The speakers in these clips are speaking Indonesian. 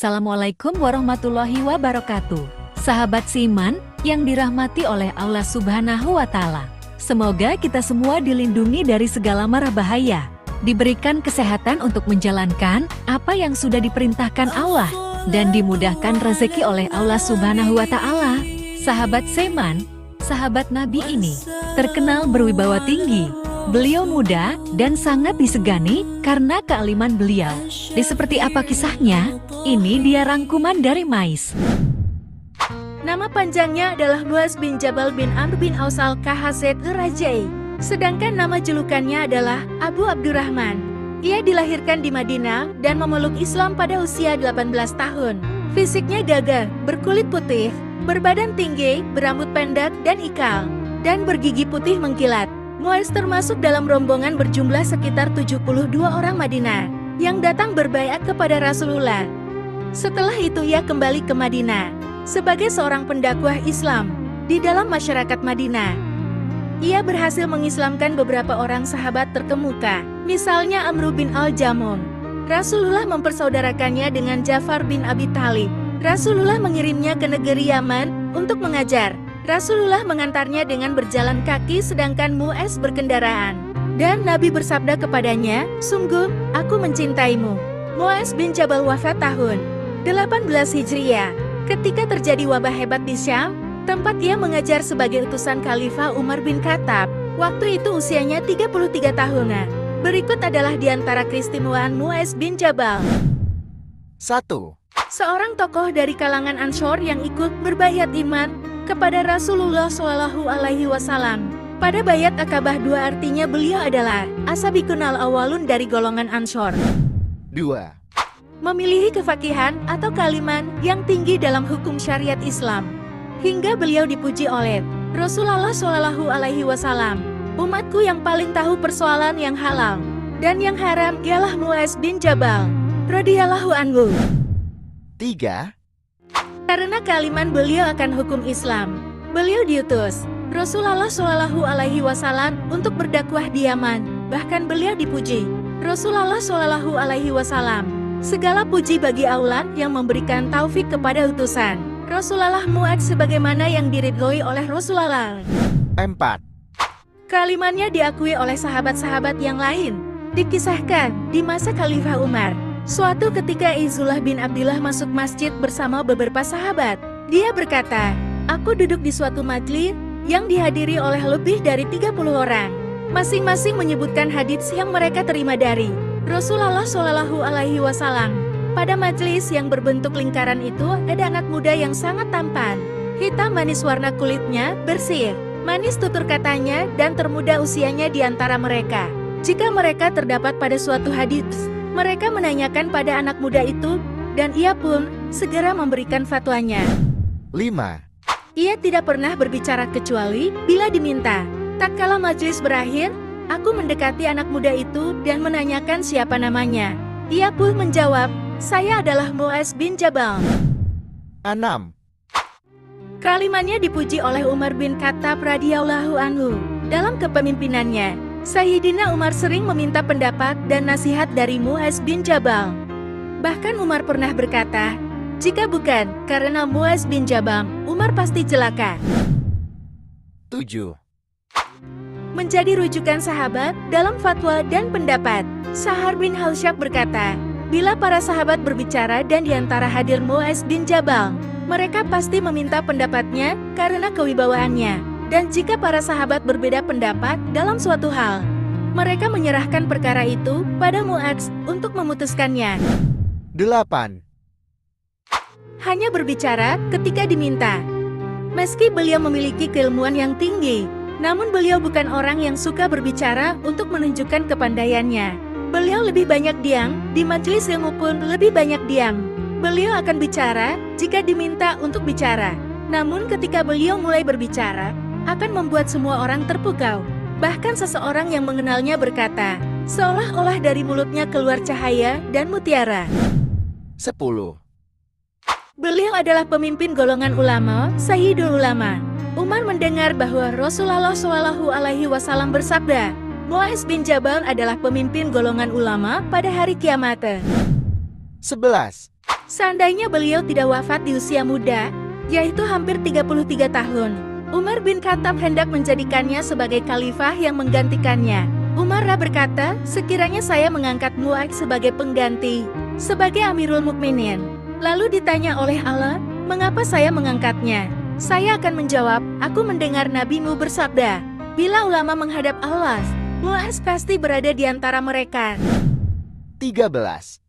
Assalamualaikum warahmatullahi wabarakatuh. Sahabat seiman yang dirahmati oleh Allah Subhanahu wa Ta'ala. Semoga kita semua dilindungi dari segala mara bahaya, diberikan kesehatan untuk menjalankan apa yang sudah diperintahkan Allah, dan dimudahkan rezeki oleh Allah Subhanahu wa Ta'ala. Sahabat seiman, sahabat Nabi ini terkenal berwibawa tinggi. Beliau muda dan sangat disegani karena kealiman beliau. Seperti apa kisahnya? Ini dia rangkuman dari Mais. Nama panjangnya adalah Muaz bin Jabal bin Amr bin Aus al-Kahazed al-Rajai. Sedangkan nama julukannya adalah Abu Abdurrahman. Ia dilahirkan di Madinah dan memeluk Islam pada usia 18 tahun. Fisiknya gagah, berkulit putih, berbadan tinggi, berambut pendek dan ikal, dan bergigi putih mengkilat. Muaz termasuk dalam rombongan berjumlah sekitar 72 orang Madinah yang datang berbaiat kepada Rasulullah. Setelah itu ia kembali ke Madinah sebagai seorang pendakwah Islam di dalam masyarakat Madinah. Ia berhasil mengislamkan beberapa orang sahabat terkemuka, misalnya Amr bin al-Jamun. Rasulullah mempersaudarakannya dengan Ja'far bin Abi Thalib. Rasulullah mengirimnya ke negeri Yaman untuk mengajar. Rasulullah mengantarnya dengan berjalan kaki sedangkan Muaz berkendaraan. Dan Nabi bersabda kepadanya, "Sungguh, aku mencintaimu." Muaz bin Jabal wafat tahun 18 Hijriah. Ketika terjadi wabah hebat di Syam, tempat ia mengajar sebagai utusan Khalifah Umar bin Khattab. Waktu itu usianya 33 tahunan. Berikut adalah di antara keistimewaan Muaz bin Jabal. 1. Seorang tokoh dari kalangan Ansor yang ikut berbaiat iman kepada Rasulullah Shallallahu Alaihi Wasallam. Pada bayat Akabah 2 artinya beliau adalah As-Sabiqun al-Awwalun dari golongan Ansor. 2. Memiliki kefakihan atau kaliman yang tinggi dalam hukum syariat Islam, hingga beliau dipuji oleh Rasulullah Shallallahu Alaihi Wasallam. Umatku yang paling tahu persoalan yang halal dan yang haram ialah Muaz bin Jabal radhiyallahu anhu. 3. Karena kaliman beliau akan hukum Islam, beliau diutus Rasulullah Shallallahu Alaihi Wasallam untuk berdakwah di Yaman. Bahkan beliau dipuji Rasulullah Shallallahu Alaihi Wasallam. Segala puji bagi Allah yang memberikan taufik kepada utusan Rasulullah Muaz sebagaimana yang diridhoi oleh Rasulullah. 4. Kalimannya diakui oleh sahabat-sahabat yang lain. Dikisahkan di masa Khalifah Umar, suatu ketika Izullah bin Abdillah masuk masjid bersama beberapa sahabat. Dia berkata, "Aku duduk di suatu majlis yang dihadiri oleh lebih dari 30 orang. Masing-masing menyebutkan hadits yang mereka terima dari Rasulullah Shallallahu Alaihi Wasallam. Pada majlis yang berbentuk lingkaran itu ada anak muda yang sangat tampan. Hitam manis warna kulitnya, bersih, manis tutur katanya, dan termuda usianya di antara mereka. Jika mereka terdapat pada suatu hadits, mereka menanyakan pada anak muda itu, dan ia pun segera memberikan fatwanya. 5. Ia tidak pernah berbicara kecuali bila diminta. Tak kala majelis berakhir, aku mendekati anak muda itu dan menanyakan siapa namanya. Ia pun menjawab, "Saya adalah Muaz bin Jabal." 6. Kalimannya dipuji oleh Umar bin Khattab radhiyallahu anhu. Dalam kepemimpinannya, Sayyidina Umar sering meminta pendapat dan nasihat dari Muaz bin Jabal. Bahkan Umar pernah berkata, "Jika bukan karena Muaz bin Jabal, Umar pasti celaka." 7. Menjadi rujukan sahabat dalam fatwa dan pendapat. Sahar bin Hausyab berkata, "Bila para sahabat berbicara dan diantara hadir Muaz bin Jabal, mereka pasti meminta pendapatnya karena kewibawaannya. Dan jika para sahabat berbeda pendapat dalam suatu hal, mereka menyerahkan perkara itu pada Muaz untuk memutuskannya." 8. Hanya berbicara ketika diminta. Meski beliau memiliki keilmuan yang tinggi, namun beliau bukan orang yang suka berbicara untuk menunjukkan kepandaiannya. Beliau lebih banyak diam, di majelis ilmu pun lebih banyak diam. Beliau akan bicara jika diminta untuk bicara. Namun ketika beliau mulai berbicara, akan membuat semua orang terpukau. Bahkan seseorang yang mengenalnya berkata, seolah-olah dari mulutnya keluar cahaya dan mutiara. 10. Beliau adalah pemimpin golongan ulama, Sayyidul Ulama. Umar mendengar bahwa Rasulullah Shallallahu Alaihi Wasallam bersabda, Muaz bin Jabal adalah pemimpin golongan ulama pada hari kiamat. 11. Seandainya beliau tidak wafat di usia muda, yaitu hampir 33 tahun, Umar bin Khattab hendak menjadikannya sebagai khalifah yang menggantikannya. Umar berkata, sekiranya saya mengangkat Mu'adz sebagai pengganti, sebagai Amirul Mukminin. Lalu ditanya oleh Allah, mengapa saya mengangkatnya? Saya akan menjawab, aku mendengar nabimu bersabda, bila ulama menghadap Allah, Mu'adz pasti berada di antara mereka. 13.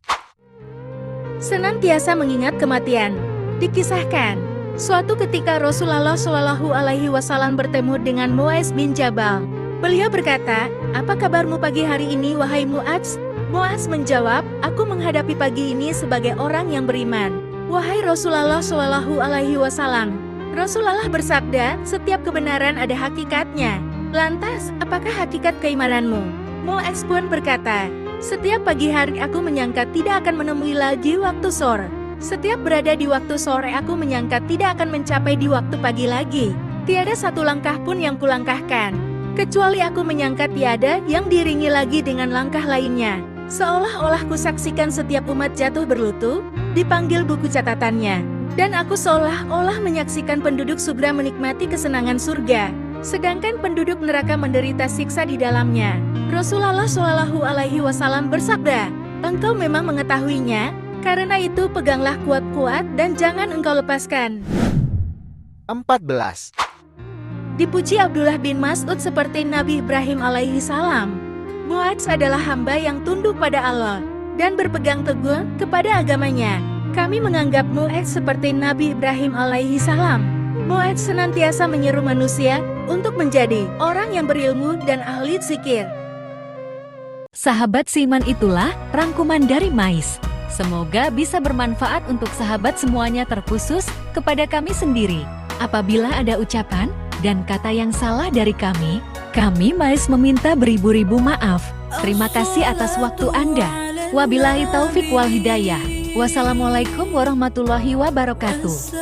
Senantiasa mengingat kematian. Dikisahkan, suatu ketika Rasulullah Shallallahu Alaihi Wasallam bertemu dengan Mu'adz bin Jabal. Beliau berkata, apa kabarmu pagi hari ini wahai Mu'adz? Mu'adz menjawab, aku menghadapi pagi ini sebagai orang yang beriman. Wahai Rasulullah Shallallahu Alaihi Wasallam. Rasulullah bersabda, setiap kebenaran ada hakikatnya. Lantas, apakah hakikat keimananmu? Mu'adz pun berkata, setiap pagi hari aku menyangka tidak akan menemui lagi waktu sore. Setiap berada di waktu sore aku menyangka tidak akan mencapai di waktu pagi lagi. Tiada satu langkah pun yang kulangkahkan, kecuali aku menyangka tiada yang diiringi lagi dengan langkah lainnya. Seolah-olah kusaksikan setiap umat jatuh berlutut, dipanggil buku catatannya. Dan aku seolah-olah menyaksikan penduduk surga menikmati kesenangan surga, sedangkan penduduk neraka menderita siksa di dalamnya. Rasulullah Shallallahu Alaihi Wasallam bersabda, engkau memang mengetahuinya, karena itu peganglah kuat-kuat dan jangan engkau lepaskan. 14. Dipuji Abdullah bin Mas'ud seperti Nabi Ibrahim alaihi salam. Mu'adz adalah hamba yang tunduk pada Allah dan berpegang teguh kepada agamanya. Kami menganggap Mu'adz seperti Nabi Ibrahim alaihi salam. Mu'adz senantiasa menyeru manusia untuk menjadi orang yang berilmu dan ahli zikir. Sahabat seiman, itulah rangkuman dari Mais. Semoga bisa bermanfaat untuk sahabat semuanya, terkhusus kepada kami sendiri. Apabila ada ucapan dan kata yang salah dari kami Mais meminta beribu-ribu maaf. Terima kasih atas waktu Anda. Wabillahi taufik wal hidayah. Wassalamualaikum warahmatullahi wabarakatuh.